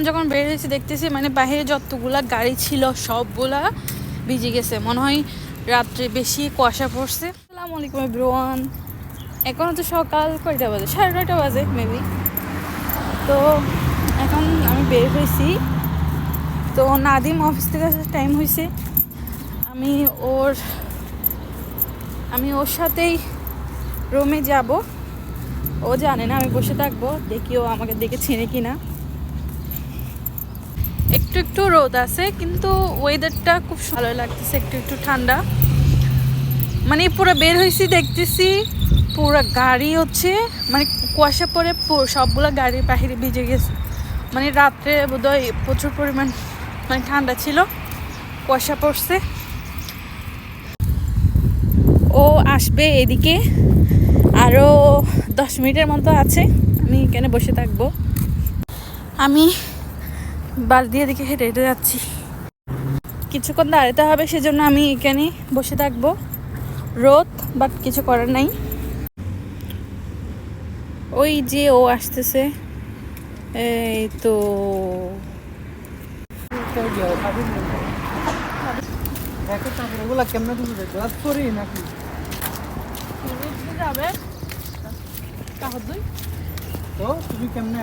যখন বের হয়েছি দেখতেছি মানে বাইরে যতগুলা গাড়ি ছিল সবগুলা ভিজে গেছে, মনে হয় রাত্রে বেশি কুয়াশা পড়ছে। আসসালামু আলাইকুম এভরিওয়ান, এখন তো সকাল কয়টা বাজে, 9:30 বাজে মেবি। তো এখন আমি বের হয়েছি, তো নাদিম অফিস থেকে আসার টাইম হয়েছে। আমি ওর সাথেই রুমে যাব। ও জানে না আমি বসে থাকবো, দেখি ও আমাকে দেখে চিনে কিনা। একটু একটু রোদ আছে কিন্তু ওয়েদারটা খুব ভালো লাগতেছে, একটু একটু ঠান্ডা। মানে পুরো বের হয়েছি দেখতেছি পুরো গাড়ি হচ্ছে মানে কুয়াশা পরে সবগুলো গাড়ির বাহিরে ভিজে গেছে। মানে রাত্রে বোধহয় প্রচুর পরিমাণ মানে ঠান্ডা ছিল, কুয়াশা পড়ছে। ও আসবে এদিকে, আরও 10 মিনিটের মতো আছে। আমি এখানে বসে থাকবো। আমি বাড়ি দিয়ে এদিকে হেঁটে হেঁটে যাচ্ছি, কিছুক্ষণ দাঁড়াতে হবে, সেজন্য আমি এখানে বসে থাকবো। রোদ, বাট কিছু করার নাই। ওই যে ও আসতেছে, এই তো। তুমি কেমনে